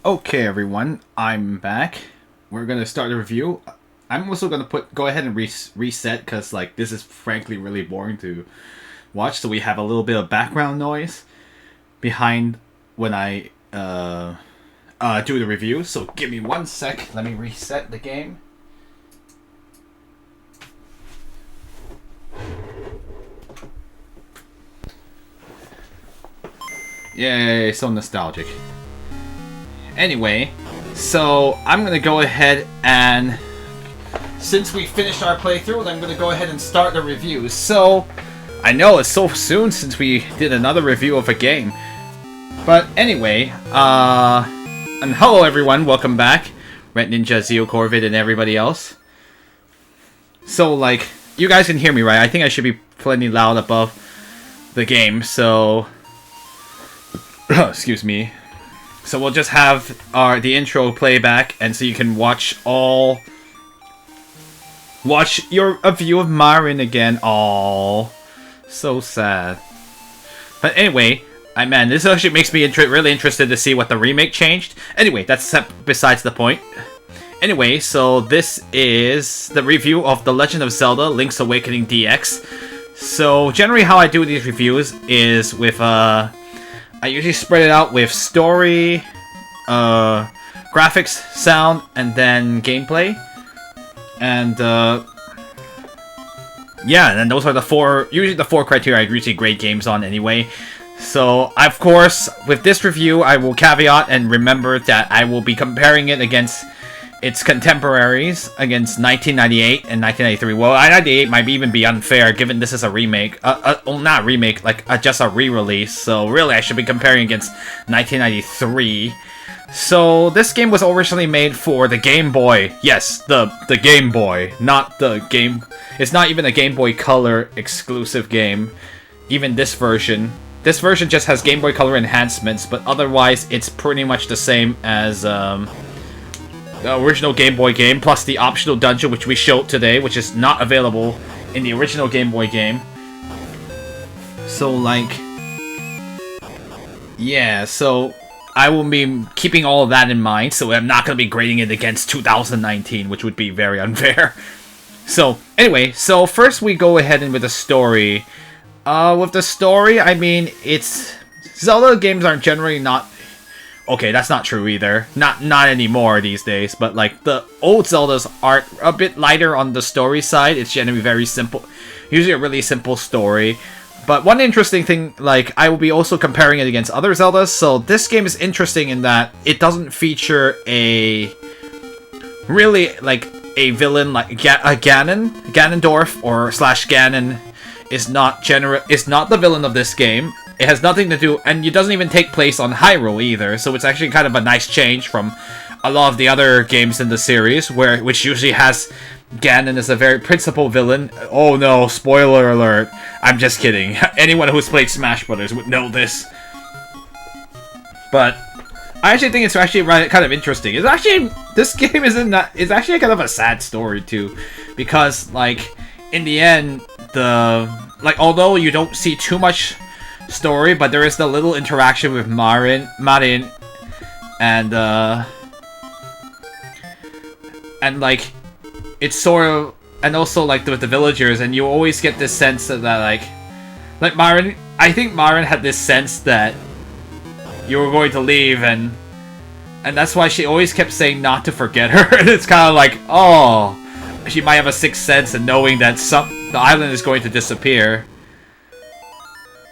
Okay, everyone, I'm back. We're gonna start the review. I'm also gonna go ahead and reset because this is frankly really boring to watch. So we have a little bit of background noise behind when I do the review. So give me 1 sec. Let me reset the game. Yay! So nostalgic. Anyway, so I'm gonna go ahead and, since we finished our playthrough, I'm gonna go ahead and start the review. So, I know it's so soon since we did another review of a game. But anyway, and hello everyone, welcome back. Red Ninja, Zeo, Corvid, and everybody else. So you guys can hear me, right? I think I should be plenty loud above the game, so... excuse me. So we'll just have the intro playback, and so you can watch a view of Marin again. Aww, so sad. But anyway, this actually makes me really interested to see what the remake changed. Anyway, that's besides the point. Anyway, so this is the review of The Legend of Zelda: Link's Awakening DX. So generally, how I do these reviews is with I usually spread it out with story, graphics, sound, and then gameplay. And, yeah, and then those are usually the four criteria I usually grade games on anyway. So, of course, with this review, I will caveat and remember that I will be comparing it against its contemporaries, against 1998 and 1993. Well, 1998 might even be unfair, given this is a remake. Well, not a remake, just a re-release. So, really, I should be comparing against 1993. So, this game was originally made for the Game Boy. Yes, the Game Boy, not the game... It's not even a Game Boy Color exclusive game. Even this version. This version just has Game Boy Color enhancements, but otherwise, it's pretty much the same as, the original Game Boy game, plus the optional dungeon, which we showed today, which is not available in the original Game Boy game. So, yeah, so I will be keeping all of that in mind, so I'm not going to be grading it against 2019, which would be very unfair. So, anyway, so first we go ahead and with the story. With the story, it's... Zelda games are generally not... Okay, that's not true either. Not anymore these days, but the old Zeldas are a bit lighter on the story side. It's generally very simple. Usually a really simple story. But one interesting thing, I will be also comparing it against other Zeldas. So this game is interesting in that it doesn't feature a really a villain like a Ganon. Ganondorf or / Ganon is not the villain of this game. It has nothing to do, and it doesn't even take place on Hyrule either, so it's actually kind of a nice change from a lot of the other games in the series, which usually has Ganon as a very principal villain. Oh no, spoiler alert. I'm just kidding. Anyone who's played Smash Brothers would know this. But I actually think it's actually kind of interesting. This game is actually kind of a sad story too, because in the end, although you don't see too much story, but there is the little interaction with Marin, and it's sort of, and also with the villagers, and you always get this sense that Marin, I think Marin had this sense that you were going to leave, and that's why she always kept saying not to forget her. And it's kind of oh, she might have a sixth sense and knowing that the island is going to disappear.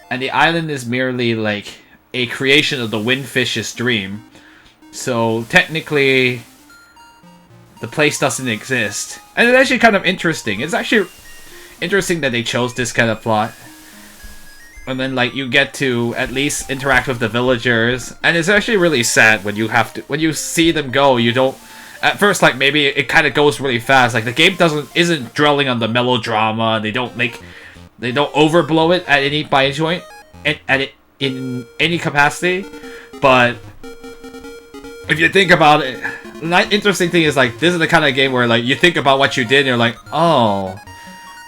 And the island is merely a creation of the Windfish's dream. So technically, the place doesn't exist. And it's actually kind of interesting. It's actually interesting that they chose this kind of plot. And then you get to at least interact with the villagers. And it's actually really sad when you see them go, you don't... At first, maybe it kind of goes really fast. The game isn't dwelling on the melodrama. They don't overblow it at any point, in any capacity. But if you think about it, the interesting thing is this is the kind of game where you think about what you did and you're oh,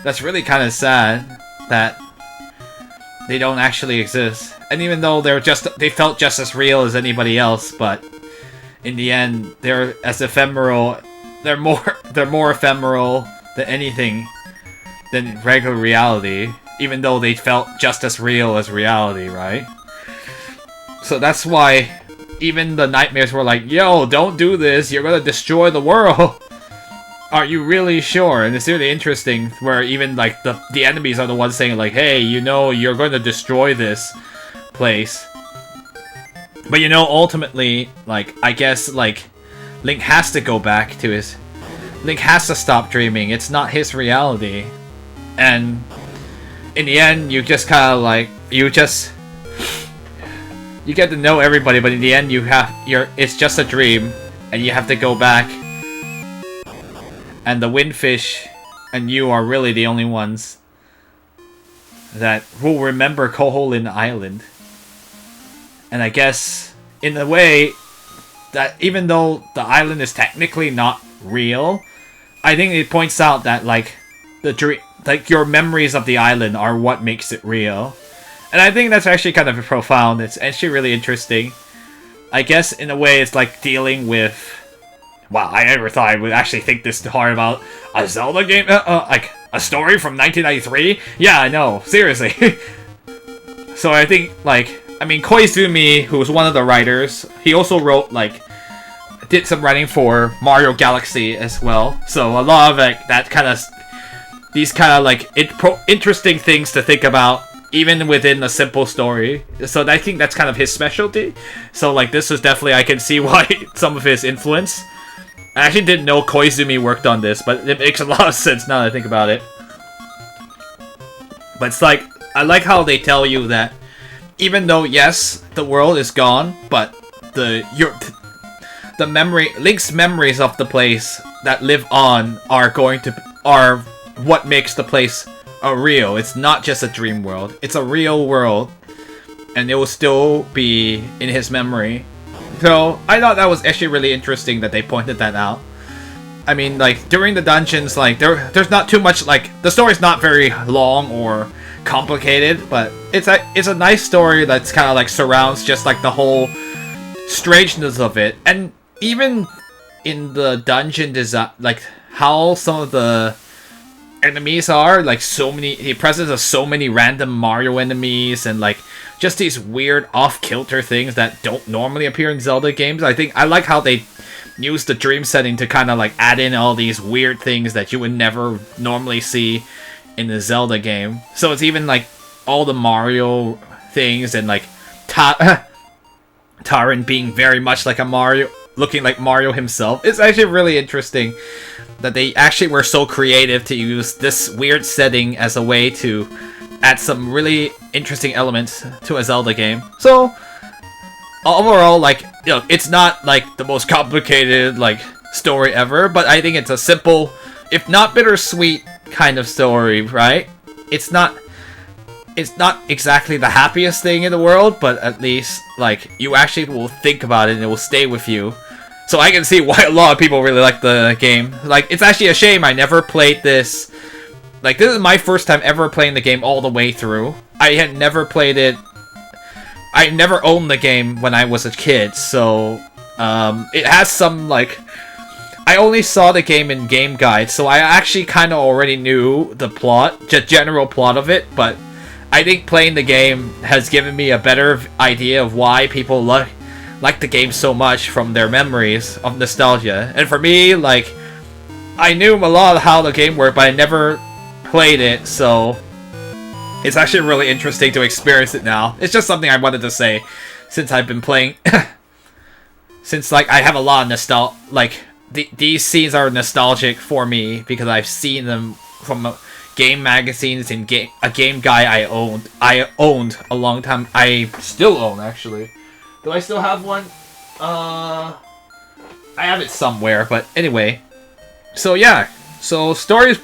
that's really kind of sad that they don't actually exist. And even though they felt just as real as anybody else, but in the end, they're as ephemeral. They're more ephemeral than anything than regular reality, even though they felt just as real as reality, right? So that's why even the nightmares were like, yo, don't do this, you're gonna destroy the world. Are you really sure? And it's really interesting where even like the enemies are the ones saying like, hey, you know, you're going to destroy this place. But you know, ultimately, like, I guess like Link has to go back to his... Link has to stop dreaming. It's not his reality. And in the end, you just kind of like... You get to know everybody, but in the end, it's just a dream. And you have to go back. And the Windfish and you are really the only ones that will remember Koholin Island. And I guess, in a way, that even though the island is technically not real, I think it points out that like your memories of the island are what makes it real. And I think that's actually kind of profound. It's actually really interesting. I guess in a way it's like dealing with... Wow, I never thought I would actually think this hard about a Zelda game. Like a story from 1993? Yeah, I know. Seriously. So I think like... I mean, Koizumi, who was one of the writers, he also wrote, like, did some writing for Mario Galaxy as well. So a lot of, like, that kind of, these kind of, like, interesting things to think about, even within a simple story. So I think that's kind of his specialty. So, like, this was definitely, I can see why some of his influence. I actually didn't know Koizumi worked on this, but it makes a lot of sense now that I think about it. But it's like, I like how they tell you that even though, yes, the world is gone, but Link's memories of the place that live on are what makes the place real. It's not just a dream world. It's a real world. And it will still be in his memory. So, I thought that was actually really interesting that they pointed that out. I mean, like, during the dungeons, like, there's not too much, like, the story's not very long or complicated, but it's a nice story that's kind of like surrounds just like the whole strangeness of it. And even in the dungeon design, like how some of the enemies are, like the presence of so many random Mario enemies and like just these weird off-kilter things that don't normally appear in Zelda games. I like how they use the dream setting to kind of like add in all these weird things that you would never normally see in the Zelda game. So it's even like all the Mario things and like Tarin being very much like a Mario, looking like Mario himself. It's actually really interesting that they actually were so creative to use this weird setting as a way to add some really interesting elements to a Zelda game. So overall, like, you know, it's not like the most complicated like story ever, but I think it's a simple, if not bittersweet, kind of story, right? It's not exactly the happiest thing in the world, but at least like you actually will think about it and it will stay with you. So I can see why a lot of people really like the game. Like, it's actually a shame I never played this. Like, this is my first time ever playing the game all the way through. I had never played it. I never owned the game when I was a kid, so it has some like, I only saw the game in game guides, so I actually kind of already knew the plot, just general plot of it, but I think playing the game has given me a better idea of why people like the game so much from their memories of nostalgia. And for me, like, I knew a lot of how the game worked, but I never played it, so it's actually really interesting to experience it now. It's just something I wanted to say, since I've been playing, since, like, I have a lot of nostalgia, like, these scenes are nostalgic for me because I've seen them from game magazines and a game guy I owned a long time. I still own, actually. Do I still have one? I have it somewhere, but anyway. So yeah, so story is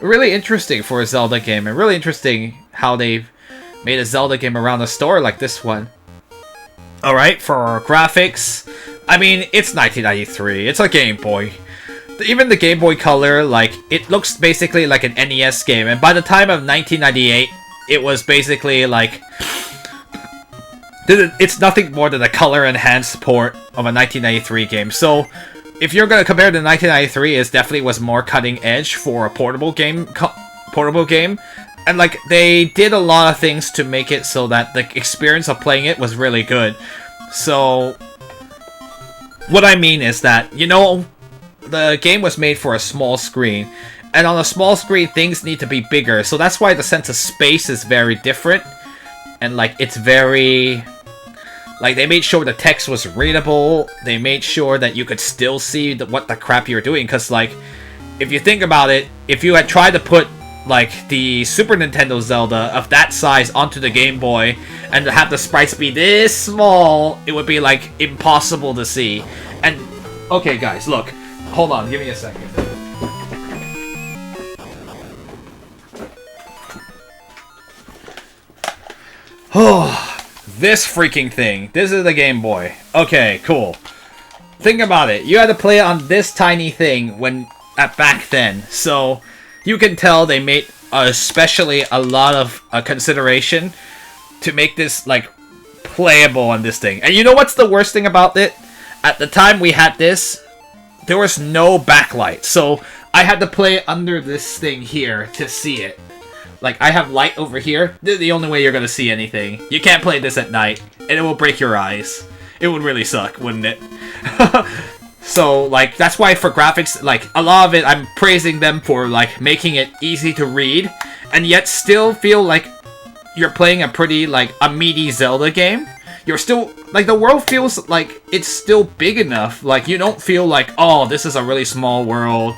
really interesting for a Zelda game, and really interesting how they've made a Zelda game around a story like this one. Alright, for graphics, I mean, it's 1993, it's a Game Boy. Even the Game Boy Color, like, it looks basically like an NES game, and by the time of 1998, it was basically like It's nothing more than a color-enhanced port of a 1993 game. So, if you're gonna compare to 1993, it definitely was more cutting edge for a portable game. And like they did a lot of things to make it so that the experience of playing it was really good. So, what I mean is that, you know, the game was made for a small screen, and on a small screen things need to be bigger. So that's why the sense of space is very different, and like it's very. Like, they made sure the text was readable, they made sure that you could still see what the crap you're doing, because, like, if you think about it, if you had tried to put, like, the Super Nintendo Zelda of that size onto the Game Boy, and to have the sprites be this small, it would be, like, impossible to see. And, okay, guys, look, hold on, give me a second. Oh... This freaking thing. This is the Game Boy. Okay, cool. Think about it. You had to play it on this tiny thing back then. So, you can tell they made especially a lot of consideration to make this, like, playable on this thing. And you know what's the worst thing about it? At the time we had this, there was no backlight. So, I had to play it under this thing here to see it. Like, I have light over here. This is the only way you're gonna see anything. You can't play this at night, and it will break your eyes. It would really suck, wouldn't it? So, like, that's why for graphics, like, a lot of it, I'm praising them for, like, making it easy to read, and yet still feel like you're playing a pretty, like, a meaty Zelda game. You're still, like, the world feels like it's still big enough. Like, you don't feel like, oh, this is a really small world.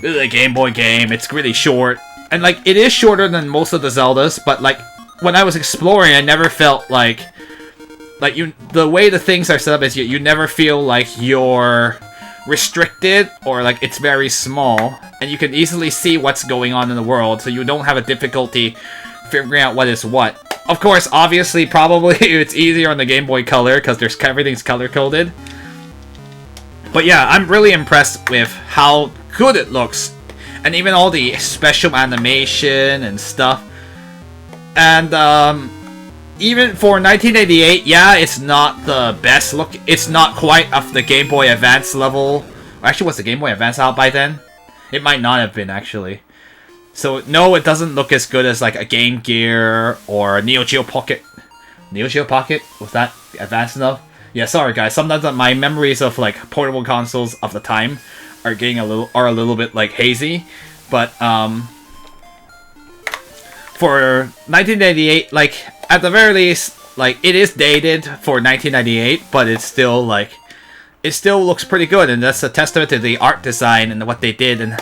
This is a Game Boy game. It's really short. And, like, it is shorter than most of the Zeldas, but, like, when I was exploring, I never felt like the way the things are set up is you never feel like you're restricted or, like, it's very small. And you can easily see what's going on in the world, so you don't have a difficulty figuring out what is what. Of course, obviously, probably it's easier on the Game Boy Color, because everything's color-coded. But yeah, I'm really impressed with how good it looks. And even all the special animation and stuff. And, even for 1988, yeah, it's not the best look. It's not quite of the Game Boy Advance level. Actually, was the Game Boy Advance out by then? It might not have been, actually. So, no, it doesn't look as good as, like, a Game Gear or a Neo Geo Pocket. Neo Geo Pocket? Was that advanced enough? Yeah, sorry, guys. Sometimes my memories of, like, portable consoles of the time are getting a little bit, like, hazy. But for 1988, like, at the very least, like, it is dated for 1998, but it's still, like, it still looks pretty good, and that's a testament to the art design and what they did, and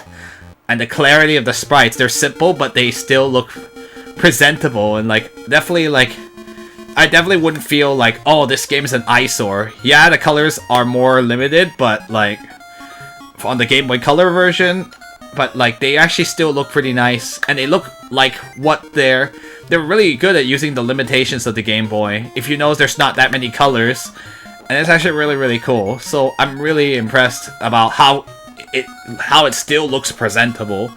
the clarity of the sprites. They're simple, but they still look presentable, and, like, definitely, like, I definitely wouldn't feel like, oh, this game is an eyesore. Yeah, the colors are more limited, but, like, on the Game Boy Color version, but, like, they actually still look pretty nice, and they look like what they're really good at using the limitations of the Game Boy. If you notice, there's not that many colors, and it's actually really, really cool. So I'm really impressed about how it still looks presentable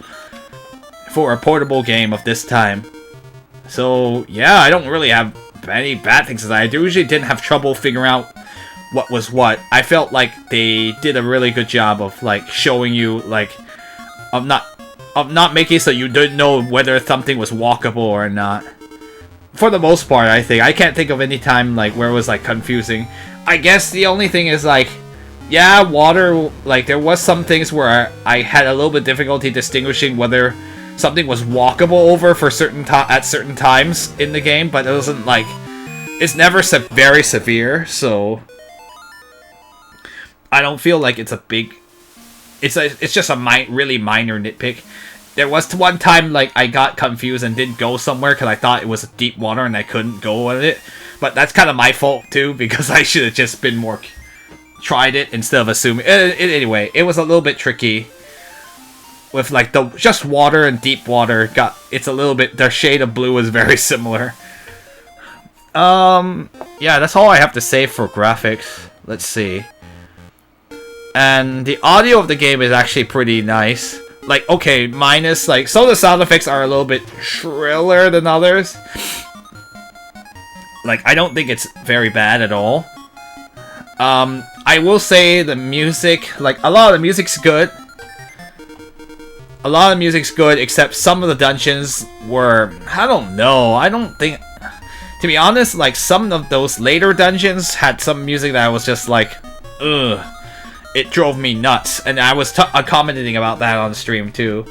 for a portable game of this time. So yeah, I don't really have any bad things to say. I usually didn't have trouble figuring out what was what. I felt like they did a really good job of, like, showing you, like, of not making it so you didn't know whether something was walkable or not. For the most part, I think. I can't think of any time, like, where it was, like, confusing. I guess the only thing is, like, yeah, water, like, there was some things where I had a little bit difficulty distinguishing whether something was walkable over for at certain times in the game, but it wasn't, like, it's never very severe, so I don't feel like it's a big, it's just a really minor nitpick. There was one time, like, I got confused and didn't go somewhere because I thought it was deep water and I couldn't go on it. But that's kind of my fault, too, because I should have just been more... tried it instead of assuming... Anyway, it was a little bit tricky. With, like, just water and deep water it's a little bit... Their shade of blue is very similar. Yeah, that's all I have to say for graphics. Let's see. And the audio of the game is actually pretty nice. Like, okay, minus, like, some of the sound effects are a little bit shriller than others. Like, I don't think it's very bad at all. I will say the music, like, a lot of the music's good. A lot of the music's good, except some of the dungeons were, I don't know, I don't think, to be honest, like, some of those later dungeons had some music that was just like, ugh, it drove me nuts, and I was commenting about that on stream too.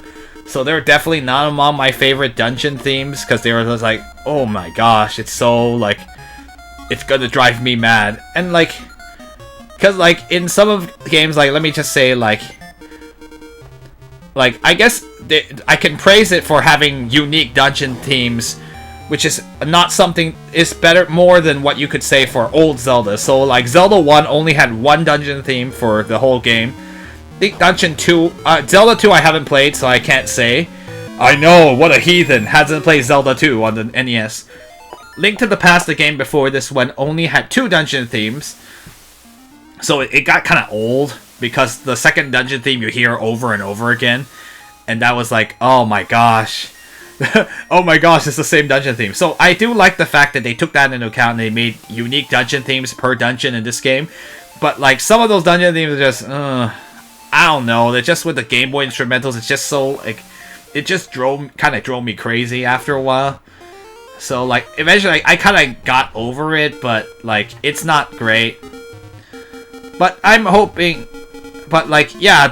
So they're definitely not among my favorite dungeon themes, because they were just like, oh my gosh, it's so, like, it's gonna drive me mad. And, like, because, like, in some of the games, like, let me just say, like, I guess I can praise it for having unique dungeon themes, which is not something, is better, more than what you could say for old Zelda. So, like, Zelda 1 only had one dungeon theme for the whole game. I think Dungeon 2, Zelda 2 I haven't played, so I can't say. I know, what a heathen, hasn't played Zelda 2 on the NES. Link to the Past, the game before this one, only had 2 dungeon themes. So it got kind of old, because the second dungeon theme you hear over and over again. And that was like, oh my gosh. Oh my gosh, it's the same dungeon theme. So I do like the fact that they took that into account and they made unique dungeon themes per dungeon in this game. But, like, some of those dungeon themes are just, I don't know, they're just with the Game Boy instrumentals, it's just so, like, it just kind of drove me crazy after a while. So, like, eventually, I kind of got over it, but, like, it's not great. But I'm hoping, but, like, yeah,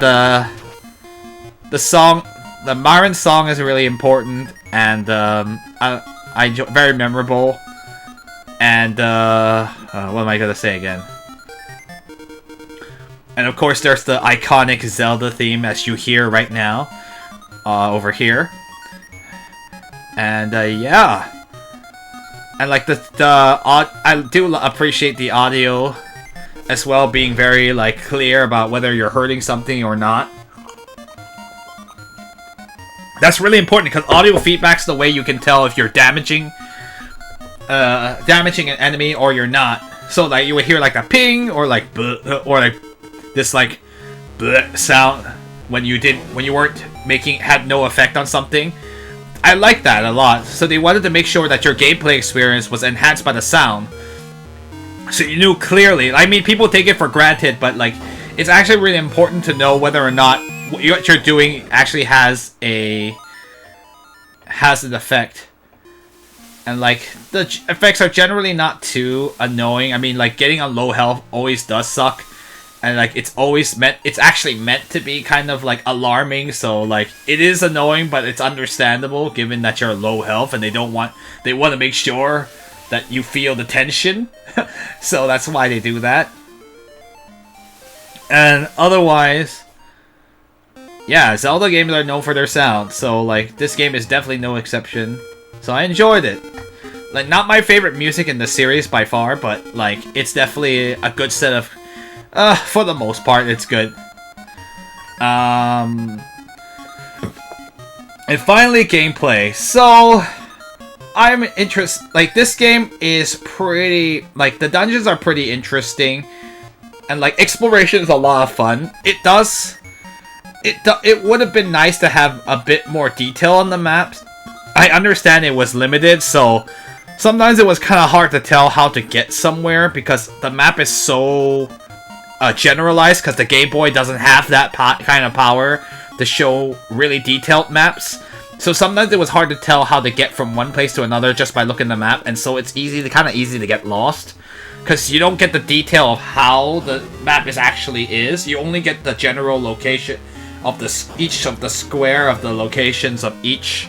the song, the Marin song is really important, and, very memorable, and, what am I gonna say again? And of course, there's the iconic Zelda theme, as you hear right now, over here. And, yeah. And, like, I do appreciate the audio as well, being very, like, clear about whether you're hurting something or not. That's really important, because audio feedback's the way you can tell if you're damaging an enemy or you're not. So, like, you would hear, like, a ping, or, like, or, like, this, like, sound when you had no effect on something. I like that a lot. So they wanted to make sure that your gameplay experience was enhanced by the sound. So you knew clearly. I mean, people take it for granted, but, like, it's actually really important to know whether or not what you're doing actually has an effect. And, like, the effects are generally not too annoying. I mean, like, getting on low health always does suck. And, like, it's actually meant to be kind of, like, alarming, so, like, it is annoying, but it's understandable, given that you're low health, and they want to make sure that you feel the tension. So that's why they do that. And otherwise, yeah, Zelda games are known for their sound, so, like, this game is definitely no exception. So I enjoyed it. Like, not my favorite music in the series by far, but, like, it's definitely a good set of... for the most part, it's good. And finally, gameplay. So, I'm interested. Like, this game is pretty... Like, the dungeons are pretty interesting. And, like, exploration is a lot of fun. It would have been nice to have a bit more detail on the maps. I understand it was limited, so... Sometimes it was kind of hard to tell how to get somewhere, because the map is so... generalized, because the Game Boy doesn't have that kind of power to show really detailed maps. So sometimes it was hard to tell how to get from one place to another just by looking at the map, and so it's kind of easy to get lost, because you don't get the detail of how the map actually is. You only get the general location of each of the square of the locations of each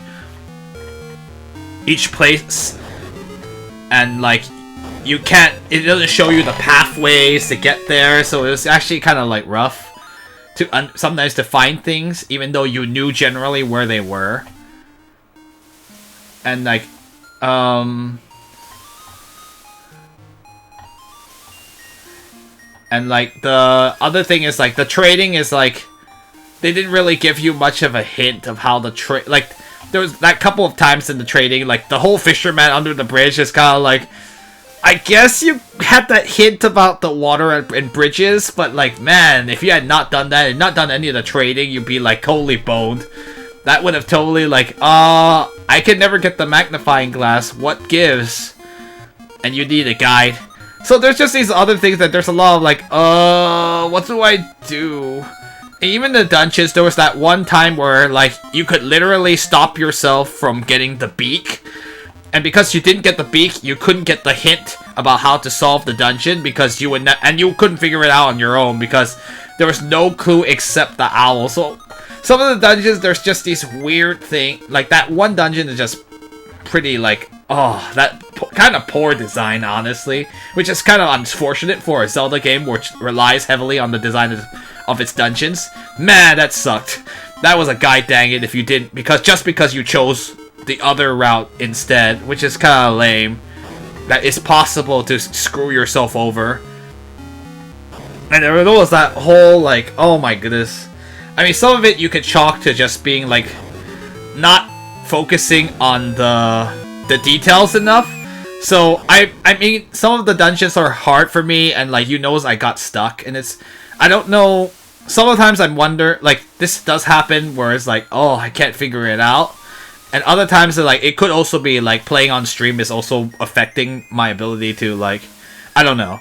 place, and, like, it doesn't show you the pathways to get there, so it was actually kind of, like, rough to sometimes to find things, even though you knew generally where they were. And, like, and, like, the other thing is, like, the trading is, like, they didn't really give you much of a hint of how the trade, like, there was that couple of times in the trading, like, the whole fisherman under the bridge is kind of, like, I guess you had that hint about the water and bridges, but, like, man, if you had not done that and not done any of the trading, you'd be, like, totally boned. That would have totally, like, I could never get the magnifying glass, what gives? and you need a guide. So there's just these other things that there's a lot of like, what do I do? And even the dungeons, there was that one time where like you could literally stop yourself from getting the beak. And because you didn't get the beak, you couldn't get the hint about how to solve the dungeon because you would and you couldn't figure it out on your own because there was no clue except the owl. So some of the dungeons, there's just these weird things. Like that one dungeon is just pretty like, that kind of poor design, honestly. Which is kind of unfortunate for a Zelda game which relies heavily on the design of its dungeons. Man, that sucked. That was a god dang it if you didn't, just because you chose the other route instead, which is kind of lame. That it's possible to screw yourself over. And there was that whole like, oh my goodness. I mean, some of it you could chalk to just being like not focusing on the details enough. So I mean, some of the dungeons are hard for me, and like I got stuck, and I don't know. Sometimes I wonder, like this does happen where it's like, oh, I can't figure it out. And other times, like, it could also be, like, playing on stream is also affecting my ability to, like, I don't know.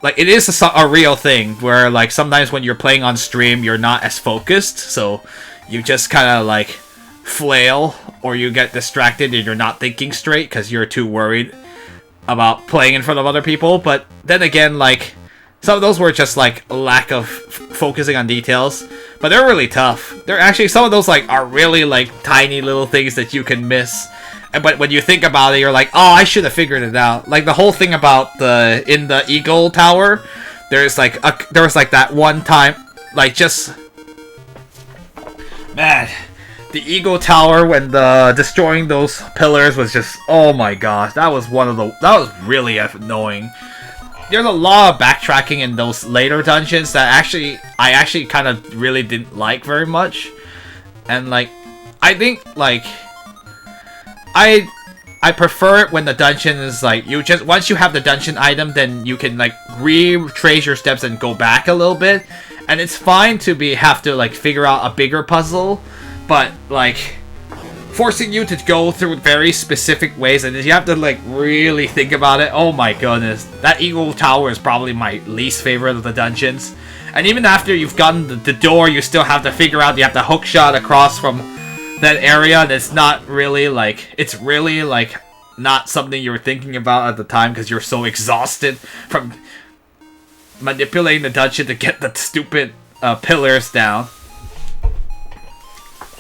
Like, it is a real thing where, like, sometimes when you're playing on stream, you're not as focused. So, you just kind of, like, flail or you get distracted and you're not thinking straight because you're too worried about playing in front of other people. But then again, like, some of those were just, like, a lack of focusing on details. But they're really tough. They're actually, some of those, like, are really, like, tiny little things that you can miss. But when you think about it, you're like, oh, I should have figured it out. Like, the whole thing about in the Eagle Tower, there's, like, there was, like, that one time, like, just... Man, the Eagle Tower when destroying those pillars was just, oh my gosh, that was really annoying. There's a lot of backtracking in those later dungeons that I actually kind of really didn't like very much. And like, I think like, I prefer it when the dungeon is like, once you have the dungeon item, then you can like retrace your steps and go back a little bit. And it's fine to have to like figure out a bigger puzzle, but like, forcing you to go through very specific ways, and you have to like really think about it. Oh my goodness, that Eagle Tower is probably my least favorite of the dungeons. And even after you've gotten the door, you still have to figure out you have to hookshot across from that area, and it's really like not something you were thinking about at the time because you're so exhausted from manipulating the dungeon to get the stupid pillars down.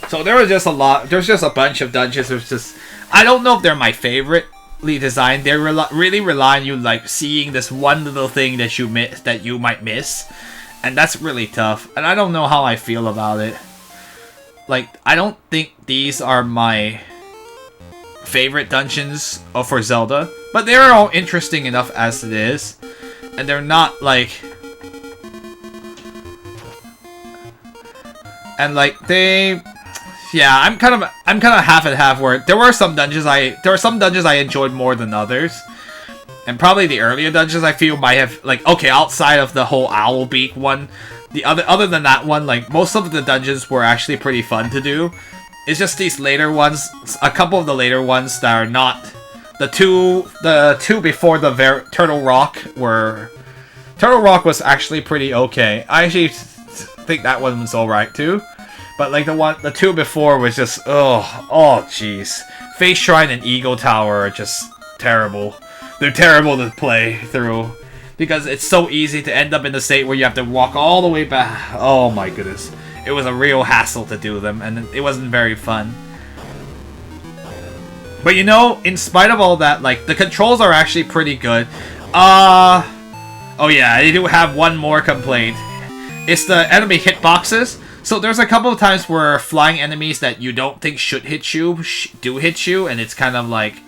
So there was just a lot. There's just a bunch of dungeons. There's just, I don't know if they're my favoritely designed. They really rely on you like seeing this one little thing that you might miss, and that's really tough. And I don't know how I feel about it. Like, I don't think these are my favorite dungeons for Zelda, but they're all interesting enough as it is, and they're not like. And like yeah, I'm kind of half and half. Where there were some dungeons I enjoyed more than others, and probably the earlier dungeons I feel might have like, okay, outside of the whole owl beak one, other than that one, like most of the dungeons were actually pretty fun to do. It's just these later ones, a couple of the later ones that are not the two before the Turtle Rock were. Turtle Rock was actually pretty okay. I actually think that one was alright too. But like the two before was just, oh jeez. Face Shrine and Eagle Tower are just terrible. They're terrible to play through because it's so easy to end up in the state where you have to walk all the way back. Oh my goodness. It was a real hassle to do them, and it wasn't very fun. But you know, in spite of all that, like, the controls are actually pretty good. Oh yeah, I do have one more complaint. It's the enemy hitboxes. So there's a couple of times where flying enemies that you don't think should hit you, do hit you, and it's kind of like,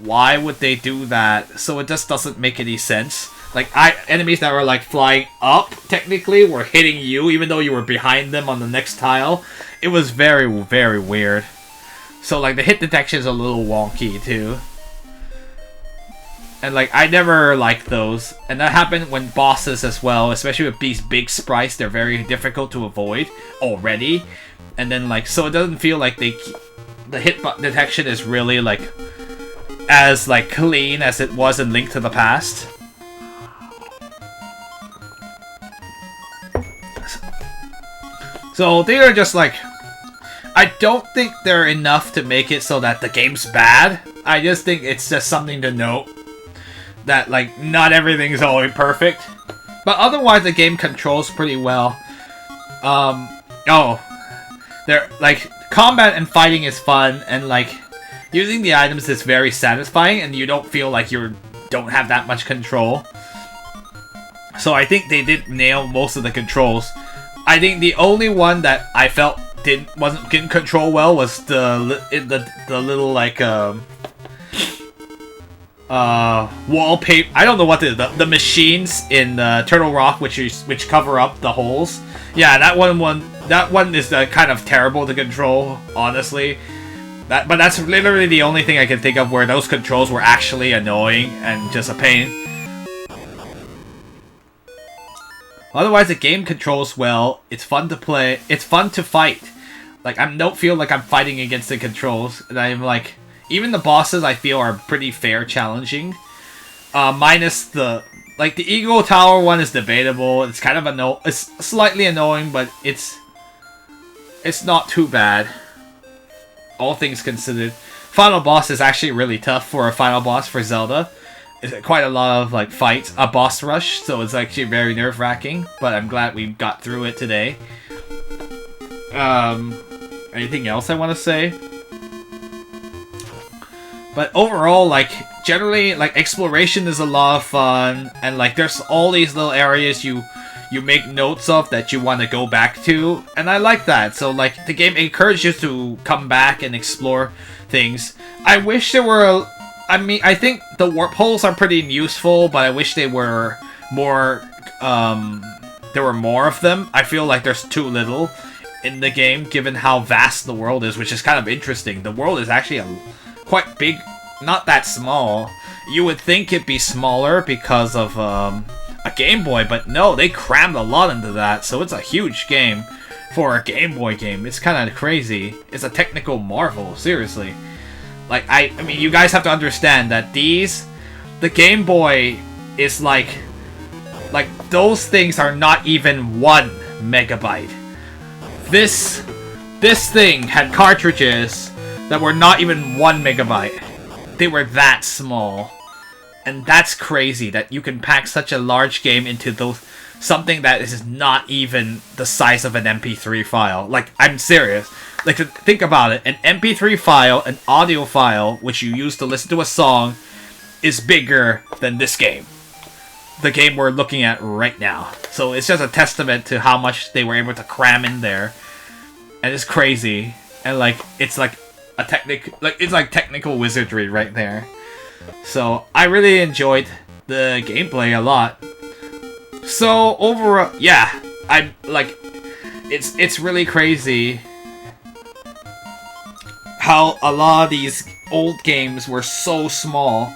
why would they do that? So it just doesn't make any sense. Like, enemies that were like flying up, technically, were hitting you, even though you were behind them on the next tile. It was very, very weird. So like, the hit detection is a little wonky, too. And like, I never liked those. And that happened when bosses as well, especially with these big sprites. They're very difficult to avoid already. And then like, so it doesn't feel like the hit detection is really like as like clean as it was in Link to the Past. So they are just like, I don't think they're enough to make it so that the game's bad. I just think it's just something to note that like not everything is always perfect, but otherwise the game controls pretty well. They're like combat and fighting is fun, and like using the items is very satisfying, and you don't feel like you don't have that much control. So I think they did nail most of the controls. I think the only one that I felt didn't control well was the little like wallpaper. I don't know what the machines in Turtle Rock which cover up the holes. Yeah, that one is kind of terrible to control, honestly. But that's literally the only thing I can think of where those controls were actually annoying and just a pain. Otherwise, the game controls well. It's fun to play. It's fun to fight. Like, I don't feel like I'm fighting against the controls. And I'm like, even the bosses I feel are pretty fair challenging. Minus the Eagle Tower one is debatable. It's kind of it's slightly annoying, but it's not too bad. All things considered. Final boss is actually really tough for a final boss for Zelda. It's quite a lot of like fights, a boss rush, so it's actually very nerve-wracking, but I'm glad we got through it today. Anything else I want to say? But overall, like, generally, like, exploration is a lot of fun, and like, there's all these little areas you make notes of that you want to go back to, and I like that. So like, the game encourages you to come back and explore things. I wish there were I think the warp holes are pretty useful, but I wish they were more, there were more of them. I feel like there's too little in the game, given how vast the world is, which is kind of interesting. The world is actually quite big, not that small. You would think it'd be smaller because of a Game Boy, but no, they crammed a lot into that, so it's a huge game for a Game Boy game. It's kind of crazy. It's a technical marvel, seriously. Like, I mean, you guys have to understand that the Game Boy is like those things are not even 1 megabyte. This thing had cartridges that were not even 1 megabyte. They were that small. And that's crazy that you can pack such a large game into something that is not even the size of an MP3 file. Like, I'm serious. Like, think about it. An MP3 file, an audio file, which you use to listen to a song, is bigger than this game. The game we're looking at right now. So it's just a testament to how much they were able to cram in there. And it's crazy. And like, it's like a technical wizardry right there. So I really enjoyed the gameplay a lot. So overall, yeah, I'm like, it's really crazy how a lot of these old games were so small,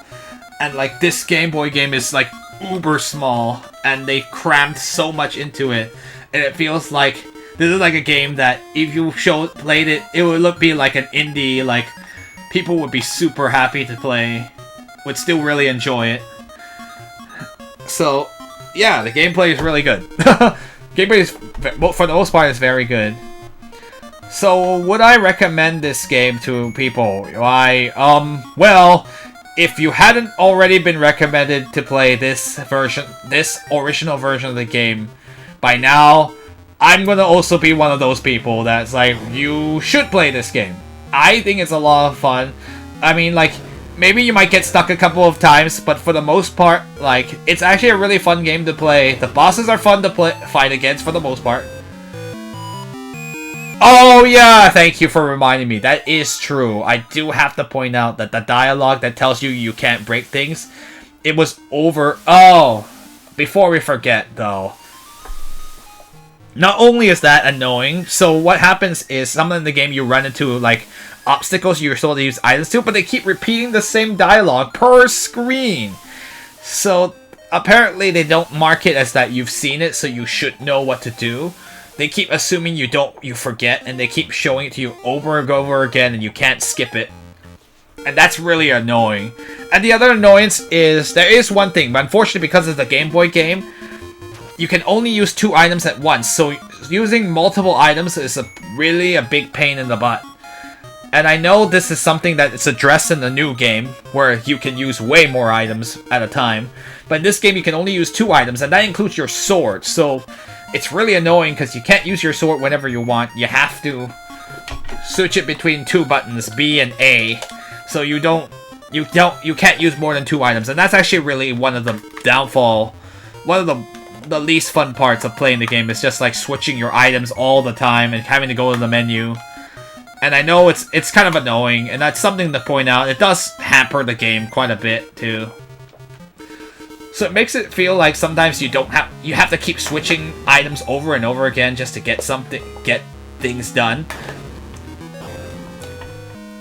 and like this Game Boy game is like uber small, and they crammed so much into it, and it feels like this is like a game that if you played it, it would be like an indie, like people would be super happy to play, would still really enjoy it. So yeah, the gameplay is really good. Gameplay is, for the most part, is very good. So would I recommend this game to people? Well, if you hadn't already been recommended to play this original version of the game by now, I'm gonna also be one of those people that's like, you should play this game. I think it's a lot of fun. I mean, like, maybe you might get stuck a couple of times, but for the most part, like, it's actually a really fun game to play. The bosses are fun to fight against for the most part. Oh yeah, thank you for reminding me. That is true. I do have to point out that the dialogue that tells you can't break things, it was over. Oh, before we forget though. Not only is that annoying, so what happens is something in the game you run into like obstacles you're supposed to use items to, but they keep repeating the same dialogue per screen. So apparently they don't mark it as that you've seen it, so you should know what to do. They keep assuming you forget, and they keep showing it to you over and over again, and you can't skip it. And that's really annoying. And the other annoyance is, there is one thing, but unfortunately because it's a Game Boy game, you can only use 2 items at once, so using multiple items is really a big pain in the butt. And I know this is something that is addressed in the new game, where you can use way more items at a time. But in this game, you can only use 2 items, and that includes your sword. So it's really annoying because you can't use your sword whenever you want. You have to switch it between 2 buttons, B and A. So you can't use more than 2 items, and that's actually really one of the the least fun parts of playing the game. Is just like switching your items all the time and having to go to the menu. And I know it's kind of annoying, and that's something to point out. It does hamper the game quite a bit too. So it makes it feel like sometimes you have to keep switching items over and over again just to get things done.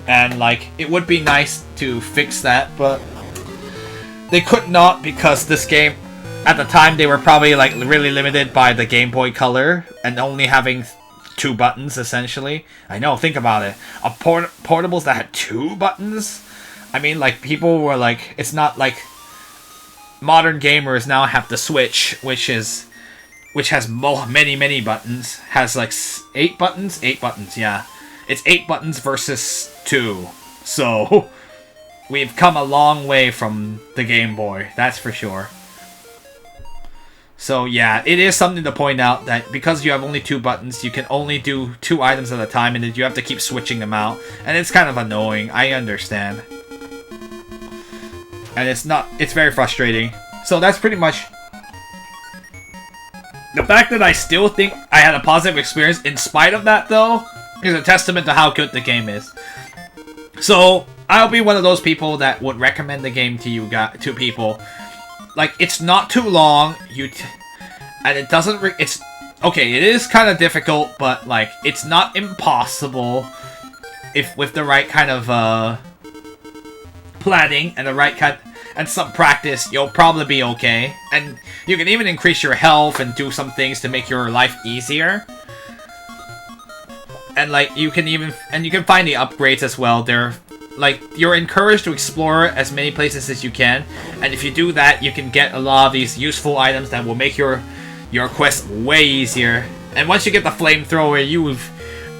And like, it would be nice to fix that, but they could not, because this game, at the time, they were probably like really limited by the Game Boy Color and only having 2 buttons essentially. I know, think about it. Portables that had 2 buttons? I mean, like, people were like, it's not like modern gamers now have the Switch, which has many buttons. Has like 8 buttons? 8 buttons, yeah. It's 8 buttons versus 2. So, we've come a long way from the Game Boy, that's for sure. So yeah, it is something to point out that because you have only 2 buttons, you can only do 2 items at a time, and that you have to keep switching them out. And it's kind of annoying, I understand. And it's very frustrating. So that's pretty much... The fact that I still think I had a positive experience in spite of that, though, is a testament to how good the game is. So, I'll be one of those people that would recommend the game to people. Like, it's not too long, and it doesn't, okay, it is kind of difficult, but, like, it's not impossible if with the right kind of, planning and the right and some practice, you'll probably be okay. And you can even increase your health and do some things to make your life easier. And, like, you can find the upgrades as well. You're encouraged to explore as many places as you can, and if you do that, you can get a lot of these useful items that will make your quest way easier. And once you get the flamethrower,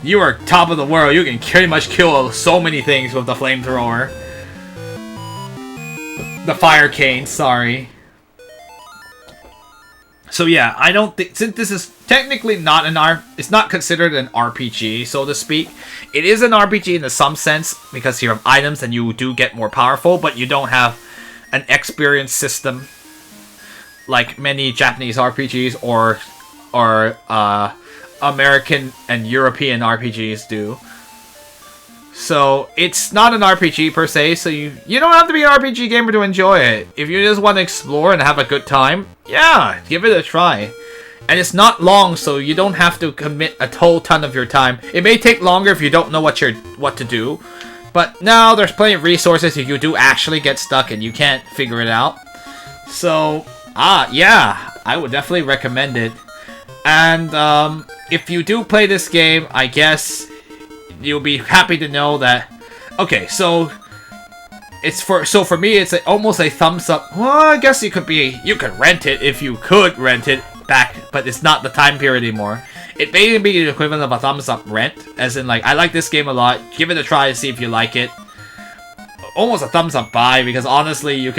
you are top of the world. You can pretty much kill so many things with the flamethrower. The fire cane, sorry. So yeah, I don't think, since this is technically not it's not considered an RPG, so to speak. It is an RPG in some sense, because you have items and you do get more powerful, but you don't have an experience system like many Japanese RPGs or American and European RPGs do. So it's not an RPG per se, so you don't have to be an RPG gamer to enjoy it. If you just want to explore and have a good time, yeah, give it a try. And it's not long, so you don't have to commit a whole ton of your time. It may take longer if you don't know what to do, but now there's plenty of resources if you do actually get stuck and you can't figure it out. So, yeah, I would definitely recommend it. And if you do play this game, I guess you'll be happy to know that. Okay, so for me, it's almost a thumbs up. Well, I guess you could rent it if you could rent it back, but it's not the time period anymore. It may be the equivalent of a thumbs up rent, as in, like, I like this game a lot, give it a try to see if you like it. Almost a thumbs up buy, because honestly, you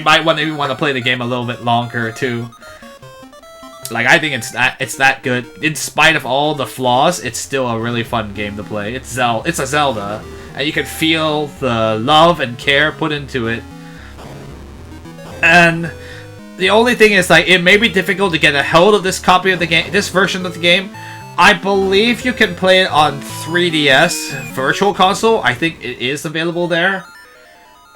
might want to play the game a little bit longer too. Like, I think it's that good. In spite of all the flaws, it's still a really fun game to play. It's a Zelda, and you can feel the love and care put into it. And the only thing is, like, it may be difficult to get a hold of this copy of the game, this version of the game. I believe you can play it on 3DS Virtual Console. I think it is available there.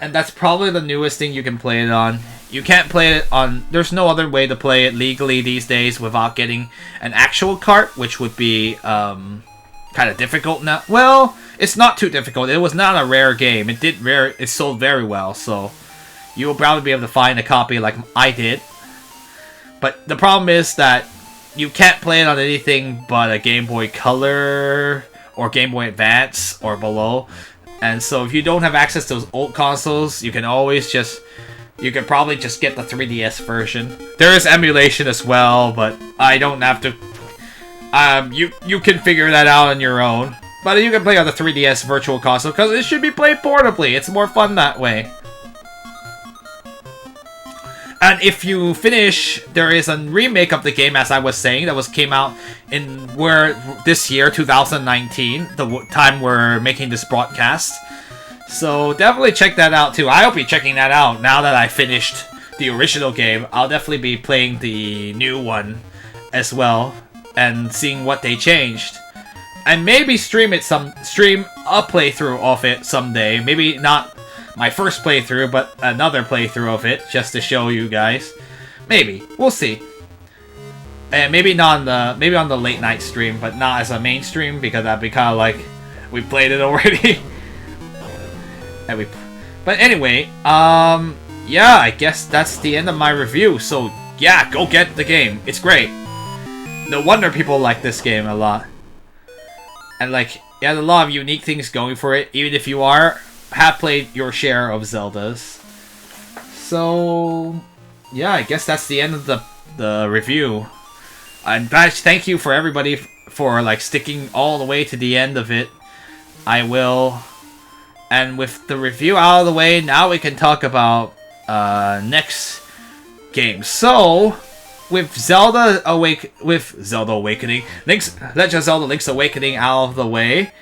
And that's probably the newest thing you can play it on. You can't play it on... There's no other way to play it legally these days without getting an actual cart, which would be kind of difficult now. Well, it's not too difficult. It was not a rare game. It sold very well, so you'll probably be able to find a copy like I did. But the problem is that you can't play it on anything but a Game Boy Color or Game Boy Advance or below. And so if you don't have access to those old consoles, you can always just... You could probably just get the 3DS version. There is emulation as well, but I don't have to... you can figure that out on your own. But you can play on the 3DS Virtual Console, because it should be played portably. It's more fun that way. And if you finish, there is a remake of the game, as I was saying, that came out in this year, 2019, the time we're making this broadcast. So definitely check that out too. I'll be checking that out now that I finished the original game. I'll definitely be playing the new one as well and seeing what they changed. And maybe stream a playthrough of it someday. Maybe not my first playthrough, but another playthrough of it, just to show you guys. Maybe. We'll see. And maybe not on the late night stream, but not as a main stream, because that'd be kind of like we played it already. But anyway, yeah, I guess that's the end of my review. So yeah, go get the game. It's great. No wonder people like this game a lot. And like, it has a lot of unique things going for it, even if you have played your share of Zeldas. So yeah, I guess that's the end of the review. And thank you for everybody for like sticking all the way to the end of it. I will. And with the review out of the way, now we can talk about next game. So, with Zelda Awakening, Legend of Zelda: Link's Awakening out of the way,